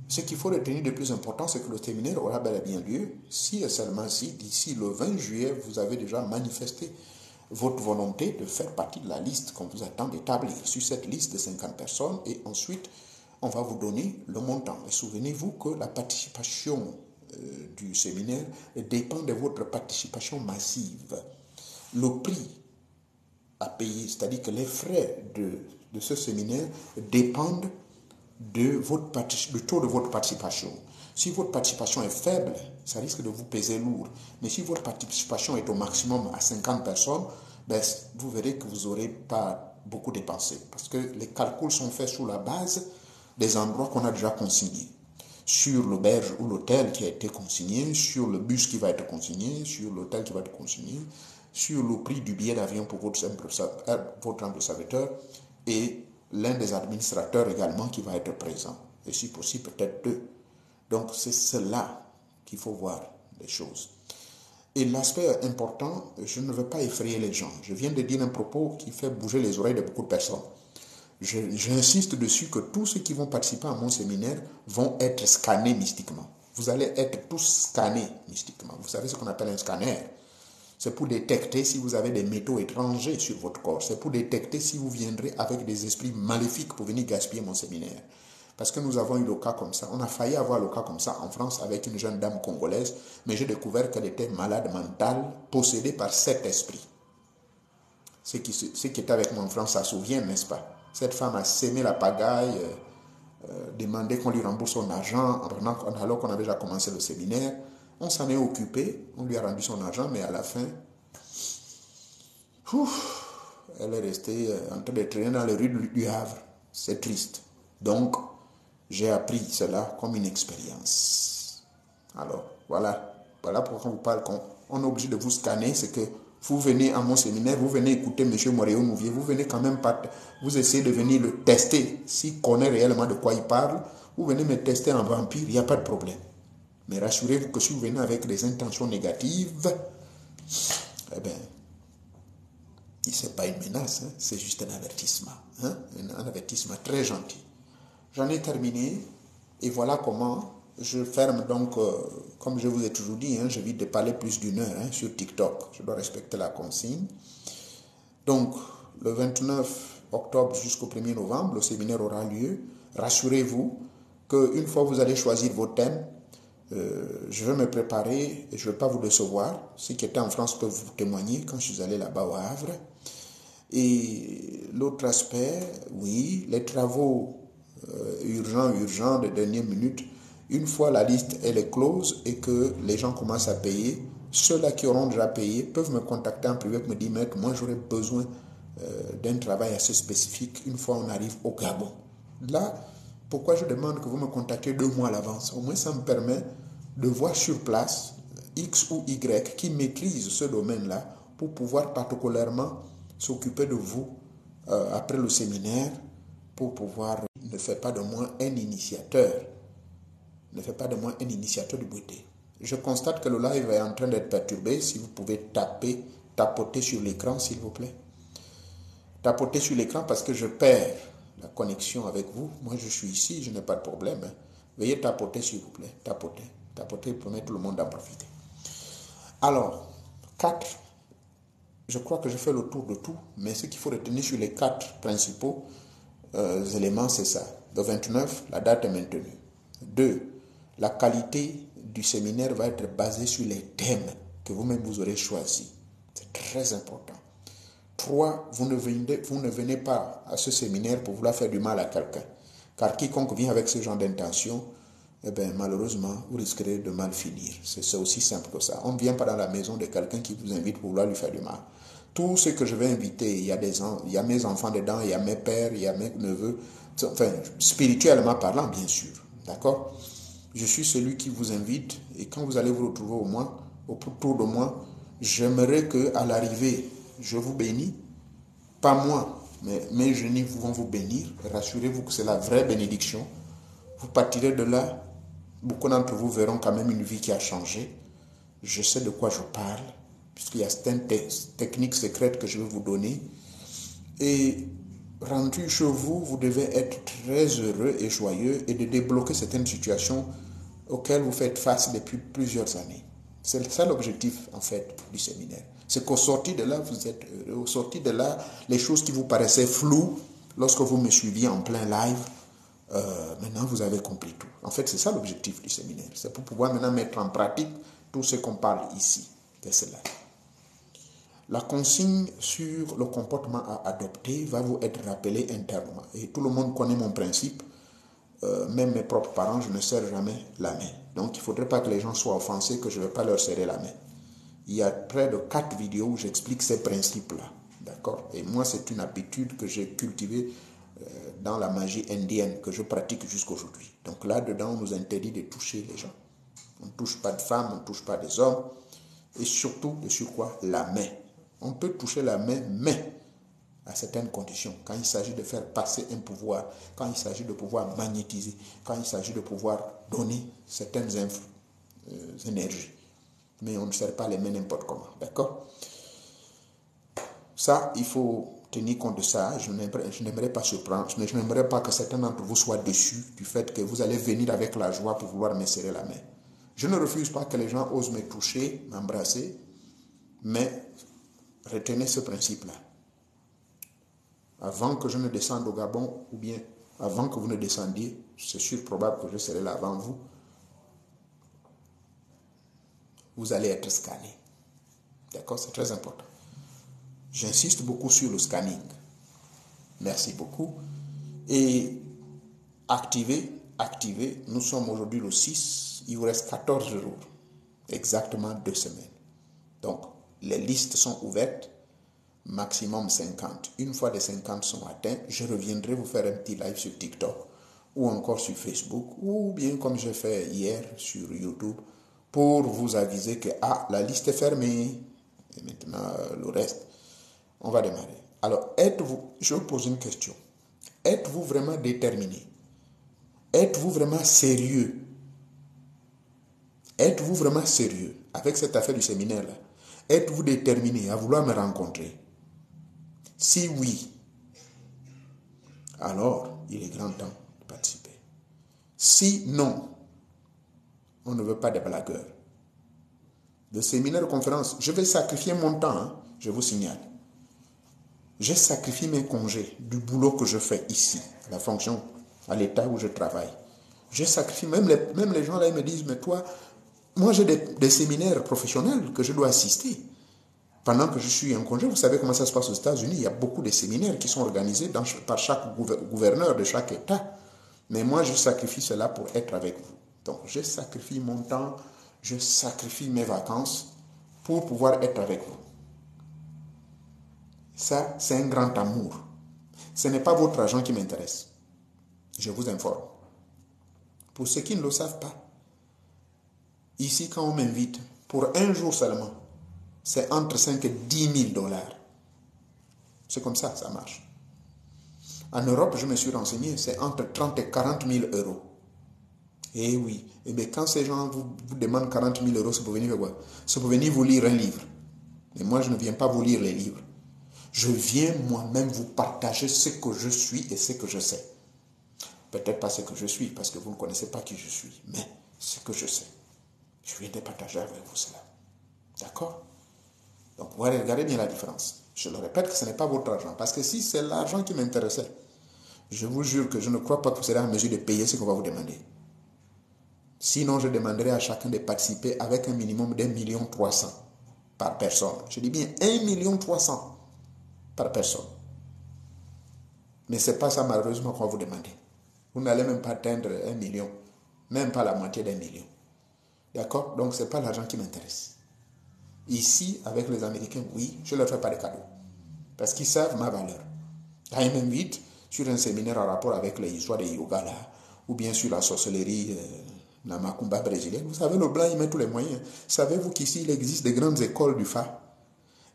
Ce qu'il faut retenir de plus important, c'est que le séminaire aura bel et bien lieu si et seulement si, d'ici le 20 juillet, vous avez déjà manifesté votre volonté de faire partie de la liste qu'on vous attend d'établir. Sur cette liste de 50 personnes, et ensuite, on va vous donner le montant. Et souvenez-vous que la participation du séminaire dépend de votre participation massive. Le prix à payer, c'est-à-dire que les frais de ce séminaire dépendent du taux de votre participation. Si votre participation est faible, ça risque de vous peser lourd. Mais si votre participation est au maximum à 50 personnes, ben, vous verrez que vous n'aurez pas beaucoup dépensé. Parce que les calculs sont faits sur la base des endroits qu'on a déjà consignés. Sur l'auberge ou l'hôtel qui a été consigné, sur le bus qui va être consigné, sur l'hôtel qui va être consigné, sur le prix du billet d'avion pour votre humble serviteur et l'un des administrateurs également qui va être présent. Et si possible, peut-être 2. Donc, c'est cela qu'il faut voir les choses. Et l'aspect important, je ne veux pas effrayer les gens. Je viens de dire un propos qui fait bouger les oreilles de beaucoup de personnes. J'insiste dessus que tous ceux qui vont participer à mon séminaire vont être scannés mystiquement. Vous allez être tous scannés mystiquement. Vous savez ce qu'on appelle un scanner. C'est pour détecter si vous avez des métaux étrangers sur votre corps. C'est pour détecter si vous viendrez avec des esprits maléfiques pour venir gaspiller mon séminaire. Parce que nous avons eu le cas comme ça. On a failli avoir le cas comme ça en France avec une jeune dame congolaise, mais j'ai découvert qu'elle était malade mentale, possédée par 7 esprits. ceux qui étaient avec moi en France s'en souviennent, n'est-ce pas? Cette femme a sémé la pagaille, demandé qu'on lui rembourse son argent, alors qu'on avait déjà commencé le séminaire. On s'en est occupé, on lui a rendu son argent, mais à la fin, elle est restée en train de traîner dans les rues du Havre. C'est triste. Donc, j'ai appris cela comme une expérience. Alors, voilà pourquoi on vous parle qu'on est obligé de vous scanner, c'est que vous venez à mon séminaire, vous venez écouter M. Moréo Nouvier, vous venez quand même pas, vous essayez de venir le tester, s'il connaît réellement de quoi il parle, vous venez me tester en vampire, il n'y a pas de problème. Mais rassurez-vous que si vous venez avec des intentions négatives, eh bien, ce n'est pas une menace, hein, c'est juste un avertissement. Hein, un avertissement très gentil. J'en ai terminé et voilà comment je ferme donc, comme je vous ai toujours dit, hein, j'évite de parler plus d'une heure sur TikTok. Je dois respecter la consigne. Donc, le 29 octobre jusqu'au 1er novembre, le séminaire aura lieu. Rassurez-vous qu'une fois que vous allez choisir vos thèmes, je vais me préparer et je ne vais pas vous décevoir. Ceux qui étaient en France peuvent vous témoigner quand je suis allé là-bas au Havre. Et l'autre aspect, oui, les travaux urgents de dernière minute, une fois la liste elle est close et que les gens commencent à payer, ceux-là qui auront déjà payé peuvent me contacter en privé et me dire, maître, moi j'aurais besoin d'un travail assez spécifique une fois on arrive au Gabon. Là, pourquoi je demande que vous me contactiez 2 mois à l'avance? Au moins ça me permet de voir sur place X ou Y qui maîtrise ce domaine-là pour pouvoir particulièrement s'occuper de vous après le séminaire pour pouvoir... Ne faites pas de moi un initiateur. Ne faites pas de moi un initiateur du beauté. Je constate que le live est en train d'être perturbé. Si vous pouvez tapoter sur l'écran, s'il vous plaît. Tapotez sur l'écran parce que je perds la connexion avec vous. Moi, je suis ici, je n'ai pas de problème. Hein. Veuillez tapoter, s'il vous plaît. Tapoter pour mettre tout le monde à profiter. Alors, 4. Je crois que je fais le tour de tout, mais ce qu'il faut retenir sur les 4 principaux éléments, c'est ça. Le 29, la date est maintenue. 2. La qualité du séminaire va être basée sur les thèmes que vous-même vous aurez choisis. C'est très important. 3. Vous ne venez pas à ce séminaire pour vouloir faire du mal à quelqu'un. Car quiconque vient avec ce genre d'intention, eh bien, malheureusement, vous risquerez de mal finir. C'est aussi simple que ça. On ne vient pas dans la maison de quelqu'un qui vous invite pour vouloir lui faire du mal. Tout ce que je vais inviter, il y a mes enfants dedans, il y a mes pères, il y a mes neveux, enfin, spirituellement parlant, bien sûr. D'accord? Je suis celui qui vous invite et quand vous allez vous retrouver autour de moi, j'aimerais qu'à l'arrivée, je vous bénis, pas moi, mais mes génies vont vous bénir. Rassurez-vous que c'est la vraie bénédiction. Vous partirez de là, beaucoup d'entre vous verront quand même une vie qui a changé. Je sais de quoi je parle, puisqu'il y a certaines techniques secrètes que je vais vous donner. Et rendu chez vous, vous devez être très heureux et joyeux et de débloquer certaines situations auxquelles vous faites face depuis plusieurs années. C'est ça l'objectif, en fait, du séminaire. C'est qu'au sorti de là, vous êtes heureux. Au sorti de là, les choses qui vous paraissaient floues, lorsque vous me suiviez en plein live, maintenant vous avez compris tout. En fait, c'est ça l'objectif du séminaire. C'est pour pouvoir maintenant mettre en pratique tout ce qu'on parle ici. C'est cela. La consigne sur le comportement à adopter va vous être rappelée internement. Et tout le monde connaît mon principe. Même mes propres parents, je ne serre jamais la main. Donc, il ne faudrait pas que les gens soient offensés que je ne vais pas leur serrer la main. Il y a près de 4 vidéos où j'explique ces principes-là. D'accord? Et moi, c'est une habitude que j'ai cultivée dans la magie indienne que je pratique jusqu'aujourd'hui. Donc là-dedans, on nous interdit de toucher les gens. On ne touche pas de femmes, on ne touche pas des hommes. Et surtout, de sur quoi? La main. On peut toucher la main, mais à certaines conditions. Quand il s'agit de faire passer un pouvoir, quand il s'agit de pouvoir magnétiser, quand il s'agit de pouvoir donner certaines énergies. Mais on ne sert pas les mains n'importe comment. D'accord? Ça, il faut tenir compte de ça. Je n'aimerais pas surprendre. Je n'aimerais pas que certains d'entre vous soient déçus du fait que vous allez venir avec la joie pour vouloir me serrer la main. Je ne refuse pas que les gens osent me toucher, m'embrasser, mais retenez ce principe-là. Avant que je ne descende au Gabon, ou bien avant que vous ne descendiez, c'est sûr probable que je serai là avant vous, vous allez être scanné. D'accord? C'est très important. J'insiste beaucoup sur le scanning. Merci beaucoup. Et activez. Nous sommes aujourd'hui le 6. Il vous reste 14 jours. Exactement 2 semaines. Donc, les listes sont ouvertes. Maximum 50. Une fois les 50 sont atteints, je reviendrai vous faire un petit live sur TikTok ou encore sur Facebook ou bien comme j'ai fait hier sur YouTube pour vous aviser que la liste est fermée. Et maintenant, le reste, on va démarrer. Alors, je vous pose une question. Êtes-vous vraiment déterminé? Êtes-vous vraiment sérieux? Êtes-vous vraiment sérieux avec cette affaire du séminaire-là? Êtes-vous déterminé à vouloir me rencontrer? Si oui, alors il est grand temps de participer. Si non, on ne veut pas de blagueurs. Le séminaire de conférence, je vais sacrifier mon temps, hein, je vous signale. Je sacrifie mes congés du boulot que je fais ici, à la fonction, à l'état où je travaille. Je sacrifie, même les gens là, ils me disent, mais toi, moi j'ai des séminaires professionnels que je dois assister. Pendant que je suis en congé, vous savez comment ça se passe aux États-Unis, il y a beaucoup de séminaires qui sont organisés par chaque gouverneur de chaque État. Mais moi, je sacrifie cela pour être avec vous. Donc, je sacrifie mon temps, je sacrifie mes vacances pour pouvoir être avec vous. Ça, c'est un grand amour. Ce n'est pas votre argent qui m'intéresse. Je vous informe. Pour ceux qui ne le savent pas, ici, quand on m'invite, pour un jour seulement, c'est entre 5 et 10 000 $. C'est comme ça, ça marche. En Europe, je me suis renseigné, c'est entre 30 et 40 000 €. Eh oui, et bien quand ces gens vous demandent 40 000 €, c'est pour venir quoi? C'est pour venir vous lire un livre. Et moi, je ne viens pas vous lire les livres. Je viens moi-même vous partager ce que je suis et ce que je sais. Peut-être pas ce que je suis, parce que vous ne connaissez pas qui je suis, mais ce que je sais. Je viens de partager avec vous cela. D'accord? Donc, vous regardez bien la différence. Je le répète que ce n'est pas votre argent. Parce que si c'est l'argent qui m'intéressait, je vous jure que je ne crois pas que vous serez en mesure de payer ce qu'on va vous demander. Sinon, je demanderai à chacun de participer avec un minimum d'1,3 million par personne. Je dis bien 1,3 million par personne. Mais ce n'est pas ça malheureusement qu'on va vous demander. Vous n'allez même pas atteindre 1 million. Même pas la moitié d'1 million. D'accord? Donc, ce n'est pas l'argent qui m'intéresse. Ici, avec les Américains, oui, je ne leur fais pas de cadeaux. Parce qu'ils savent ma valeur. Quand ils m'invitent sur un séminaire en rapport avec les histoires de yoga, là, ou bien sur la sorcellerie, la macumba brésilienne, vous savez, le blanc, il met tous les moyens. Savez-vous qu'ici, il existe des grandes écoles du Fa?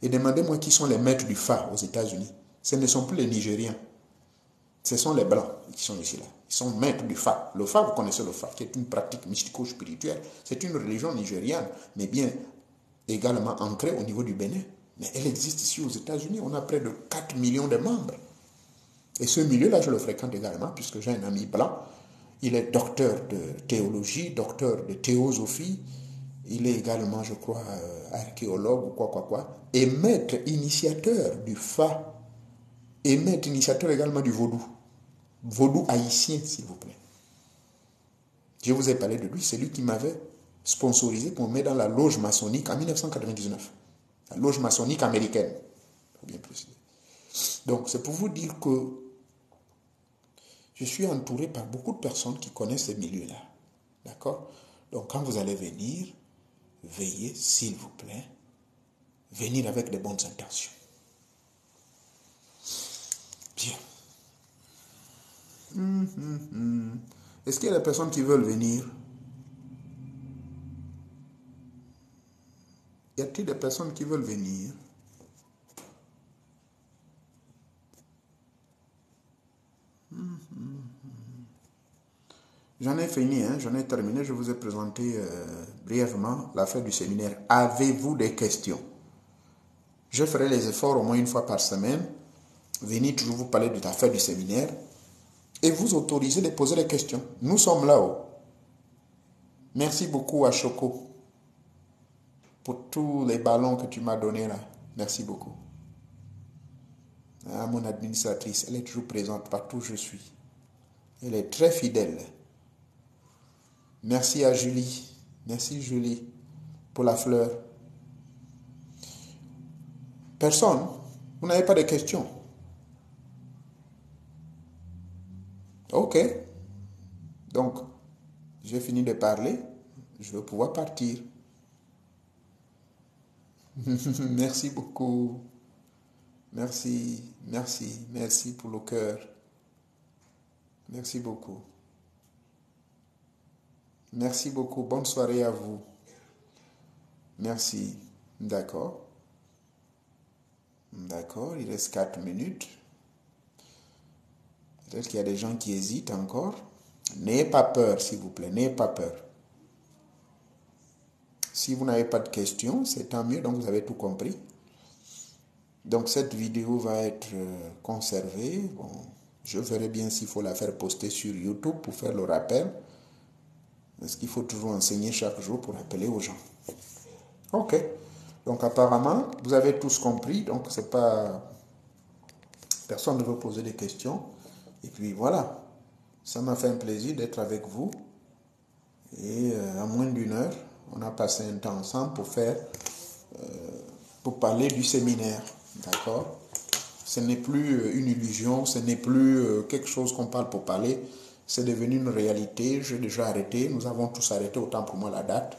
Et demandez-moi qui sont les maîtres du Fa aux États-Unis. Ce ne sont plus les Nigériens. Ce sont les Blancs qui sont ici là. Ils sont maîtres du Fa. Le Fa, vous connaissez le Fa, qui est une pratique mystico-spirituelle. C'est une religion nigériane, mais bien également ancrée au niveau du Bénin. Mais elle existe ici aux États-Unis. On a près de 4 millions de membres. Et ce milieu-là, je le fréquente également, puisque j'ai un ami blanc. Il est docteur de théologie, docteur de théosophie. Il est également, je crois, archéologue ou quoi. Et maître initiateur du Fa. Et maître initiateur également du vaudou. Vaudou haïtien, s'il vous plaît. Je vous ai parlé de lui. C'est lui qui m'avait sponsorisé pour me mettre dans la loge maçonnique en 1999. La loge maçonnique américaine. Faut bien préciser. Donc, c'est pour vous dire que je suis entouré par beaucoup de personnes qui connaissent ces milieux-là. D'accord? Donc, quand vous allez venir, veuillez, s'il vous plaît, venir avec de bonnes intentions. Bien. Est-ce qu'il y a des personnes qui veulent venir? Y a-t-il des personnes qui veulent venir? J'en ai fini, j'en ai terminé. Je vous ai présenté brièvement l'affaire du séminaire. Avez-vous des questions? Je ferai les efforts au moins une fois par semaine. Venir toujours vous parler de l'affaire du séminaire et vous autoriser de poser des questions. Nous sommes là-haut. Merci beaucoup à Choco pour tous les ballons que tu m'as donnés là. Merci beaucoup. À mon administratrice, elle est toujours présente partout où je suis. Elle est très fidèle. Merci à Julie. Merci Julie pour la fleur. Personne. Vous n'avez pas de questions? Ok. Donc, j'ai fini de parler. Je vais pouvoir partir. Merci beaucoup. Merci, merci, merci pour le cœur. Merci beaucoup. Merci beaucoup. Bonne soirée à vous. Merci. D'accord. D'accord. Il reste 4 minutes. Peut-être qu'il y a des gens qui hésitent encore. N'ayez pas peur, s'il vous plaît. N'ayez pas peur. Si vous n'avez pas de questions, c'est tant mieux. Donc, vous avez tout compris. Donc, cette vidéo va être conservée. Bon, je verrai bien s'il faut la faire poster sur YouTube pour faire le rappel. Parce qu'il faut toujours enseigner chaque jour pour rappeler aux gens. Ok. Donc, apparemment, vous avez tous compris. Donc, c'est pas... Personne ne veut poser des questions. Et puis, voilà. Ça m'a fait un plaisir d'être avec vous. Et à moins d'une heure, on a passé un temps ensemble pour parler du séminaire. D'accord? Ce n'est plus une illusion, ce n'est plus quelque chose qu'on parle pour parler. C'est devenu une réalité. J'ai déjà arrêté. Nous avons tous arrêté, autant pour moi, la date.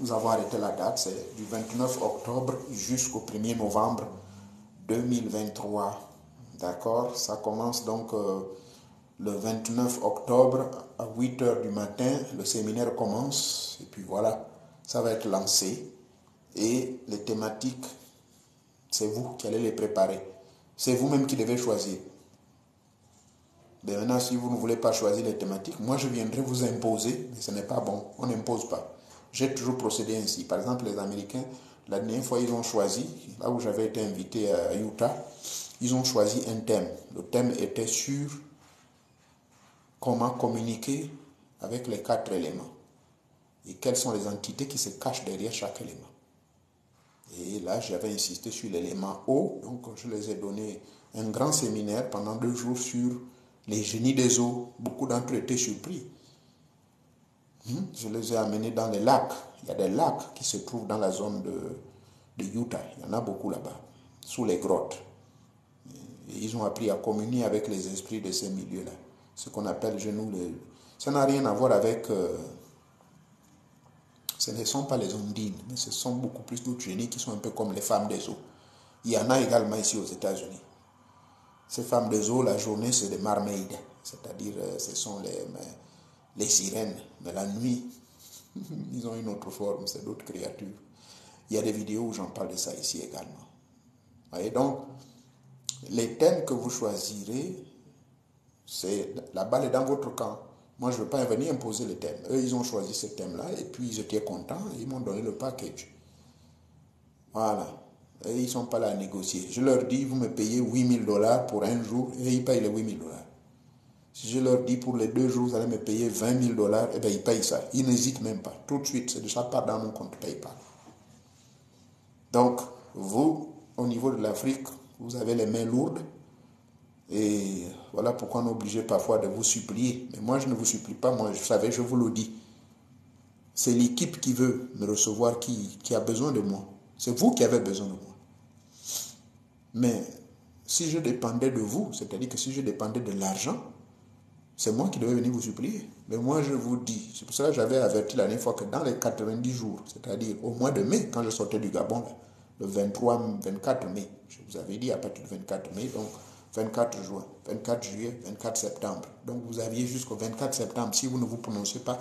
Nous avons arrêté la date, c'est du 29 octobre jusqu'au 1er novembre 2023. D'accord? Ça commence donc le 29 octobre à 8 h du matin. Le séminaire commence. Et puis voilà, ça va être lancé. Et les thématiques, c'est vous qui allez les préparer. C'est vous-même qui devez choisir. Mais maintenant, si vous ne voulez pas choisir les thématiques, moi je viendrai vous imposer, mais ce n'est pas bon. On n'impose pas. J'ai toujours procédé ainsi. Par exemple, les Américains, la dernière fois, ils ont choisi, là où j'avais été invité à Utah, ils ont choisi un thème. Le thème était sur comment communiquer avec les 4 éléments. Et quelles sont les entités qui se cachent derrière chaque élément. Et là, j'avais insisté sur l'élément eau. Donc, je les ai donné un grand séminaire pendant 2 jours sur les génies des eaux. Beaucoup d'entre eux étaient surpris. Je les ai amenés dans les lacs. Il y a des lacs qui se trouvent dans la zone de Utah. Il y en a beaucoup là-bas, sous les grottes. Et ils ont appris à communier avec les esprits de ces milieux-là. Ce qu'on appelle chez nous, ça n'a rien à voir avec... ce ne sont pas les ondines, mais ce sont beaucoup plus d'autres génies qui sont un peu comme les femmes des eaux. Il y en a également ici aux États-Unis. Ces femmes des eaux, la journée, c'est des mermaids, c'est-à-dire ce sont les sirènes. Mais la nuit, ils ont une autre forme, c'est d'autres créatures. Il y a des vidéos où j'en parle de ça ici également. Vous voyez, donc, les thèmes que vous choisirez, c'est la balle est dans votre camp. Moi, je ne veux pas venir imposer les thèmes. Eux, ils ont choisi ce thème-là et puis ils étaient contents et ils m'ont donné le package. Voilà. Et ils ne sont pas là à négocier. Je leur dis, vous me payez $8 000 pour un jour et ils payent les $8 000. Si je leur dis pour les 2 jours, vous allez me payer $20 000, eh bien, ils payent ça. Ils n'hésitent même pas. Tout de suite, c'est de ça part dans mon compte PayPal. Donc, vous, au niveau de l'Afrique, vous avez les mains lourdes. Et voilà pourquoi on est obligé parfois de vous supplier. Mais moi, je ne vous supplie pas. Moi, vous savez, je vous le dis. C'est l'équipe qui veut me recevoir qui a besoin de moi. C'est vous qui avez besoin de moi. Mais si je dépendais de vous, c'est-à-dire que si je dépendais de l'argent, c'est moi qui devais venir vous supplier. Mais moi, je vous dis, c'est pour ça que j'avais averti la dernière fois que dans les 90 jours, c'est-à-dire au mois de mai, quand je sortais du Gabon, là, le 24 mai, je vous avais dit à partir du 24 mai, donc 24 juin, 24 juillet, 24 septembre. Donc vous aviez jusqu'au 24 septembre, si vous ne vous prononcez pas,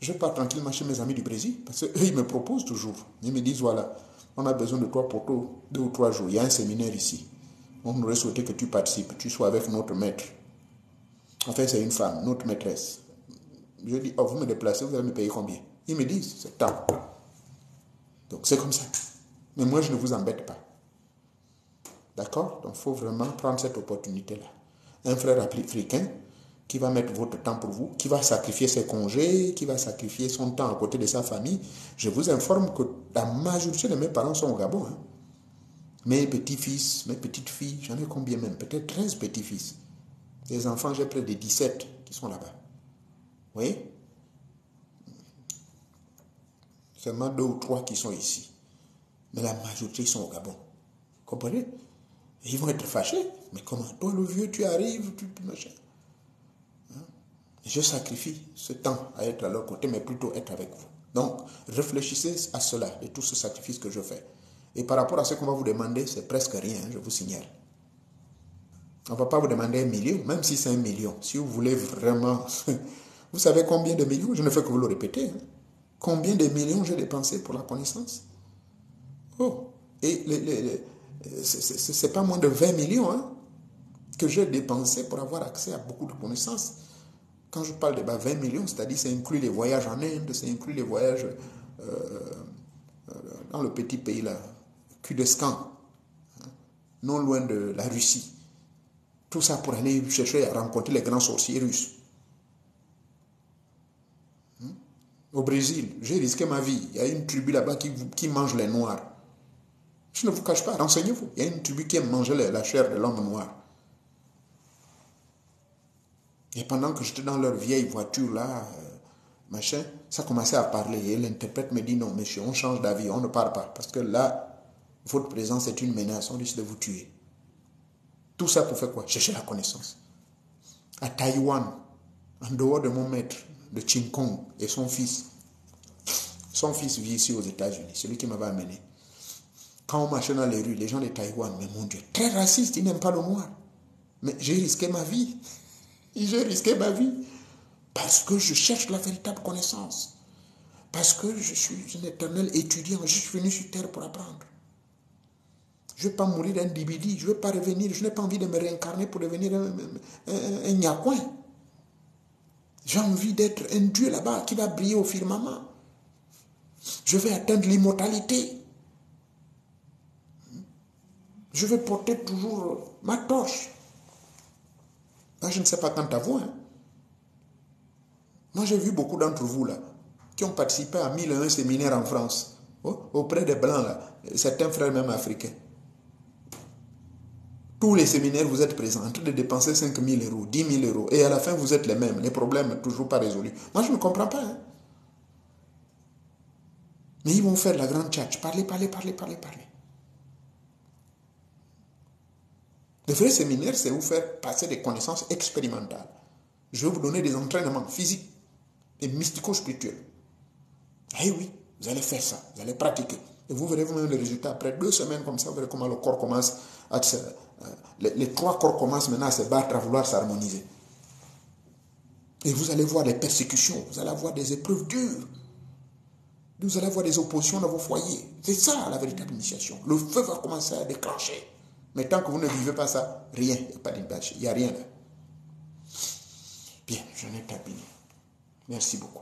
je pars tranquillement chez mes amis du Brésil, parce qu'eux, ils me proposent toujours. Ils me disent, voilà, on a besoin de toi pour 2 ou 3 jours. Il y a un séminaire ici. On aurait souhaité que tu participes, tu sois avec notre maître. Enfin, c'est une femme, notre maîtresse. Je dis, oh, vous me déplacez, vous allez me payer combien? Ils me disent, c'est tant. Donc, c'est comme ça. Mais moi, je ne vous embête pas. D'accord? Donc, il faut vraiment prendre cette opportunité-là. Un frère africain qui va mettre votre temps pour vous, qui va sacrifier ses congés, qui va sacrifier son temps à côté de sa famille. Je vous informe que la majorité de mes parents sont au Gabon. Hein. Mes petits-fils, mes petites-filles, j'en ai combien même? Peut-être 13 petits-fils. Les enfants, j'ai près de 17 qui sont là-bas. Vous voyez? Seulement 2 ou 3 qui sont ici. Mais la majorité sont au Gabon. Comprenez? Et ils vont être fâchés. Mais comment? Toi, le vieux, tu arrives, tu machin. Je sacrifie ce temps à être à leur côté, mais plutôt être avec vous. Donc, réfléchissez à cela, de tout ce sacrifice que je fais. Et par rapport à ce qu'on va vous demander, c'est presque rien, je vous signale. On ne va pas vous demander 1 million, même si c'est 1 million. Si vous voulez vraiment... Vous savez combien de millions? Je ne fais que vous le répéter. Hein. Combien de millions j'ai dépensé pour la connaissance? Oh, et c'est pas moins de 20 millions hein, que j'ai dépensé pour avoir accès à beaucoup de connaissances. Quand je parle de 20 millions, c'est-à-dire ça inclut les voyages en Inde, ça inclut les voyages dans le petit pays là, Kurdistan, hein, non loin de la Russie. Tout ça pour aller chercher à rencontrer les grands sorciers russes. Au Brésil, j'ai risqué ma vie. Il y a une tribu là-bas qui mange les noirs. Je ne vous cache pas, renseignez-vous. Il y a une tribu qui aime manger la chair de l'homme noir. Et pendant que j'étais dans leur vieille voiture là, machin, ça commençait à parler. Et l'interprète me dit non, monsieur, on change d'avis, on ne part pas. Parce que là, votre présence est une menace, on risque de vous tuer. Tout ça pour faire quoi? Chercher la connaissance. À Taïwan, en dehors de mon maître, de Ching Kong et son fils. Son fils vit ici aux États-Unis, celui qui m'avait amené. Quand on marchait dans les rues, les gens de Taïwan, mais mon Dieu, très raciste, ils n'aiment pas le noir. Mais j'ai risqué ma vie. J'ai risqué ma vie. Parce que je cherche la véritable connaissance. Parce que je suis un éternel étudiant. Je suis venu sur terre pour apprendre. Je ne vais pas mourir d'un dibidi. Je ne vais pas revenir. Je n'ai pas envie de me réincarner pour devenir un nyakouin. J'ai envie d'être un Dieu là-bas qui va briller au firmament. Je vais atteindre l'immortalité. Je vais porter toujours ma torche. Là, je ne sais pas quant à vous. Hein. Moi, j'ai vu beaucoup d'entre vous là, qui ont participé à 1001 séminaires en France, auprès des Blancs, là, certains frères même africains. Tous les séminaires, vous êtes présents, en train de dépenser 5 000 euros, 10 000 euros, et à la fin, vous êtes les mêmes, les problèmes toujours pas résolus. Moi, je ne comprends pas. Hein. Mais ils vont faire la grande tchatch, parler. Le vrai séminaire, c'est vous faire passer des connaissances expérimentales. Je vais vous donner des entraînements physiques et mystico-spirituels. Eh oui, vous allez faire ça, vous allez pratiquer. Et vous verrez vous-même le résultat. Après 2 semaines comme ça, vous verrez comment le corps commence à se... les 3 corps commencent maintenant à se battre, à vouloir s'harmoniser. Et vous allez voir les persécutions, vous allez avoir des épreuves dures. Vous allez avoir des oppositions dans vos foyers. C'est ça la véritable initiation. Le feu va commencer à déclencher. Mais tant que vous ne vivez pas ça, rien, il n'y a rien là. Bien, j'en ai terminé. Merci beaucoup.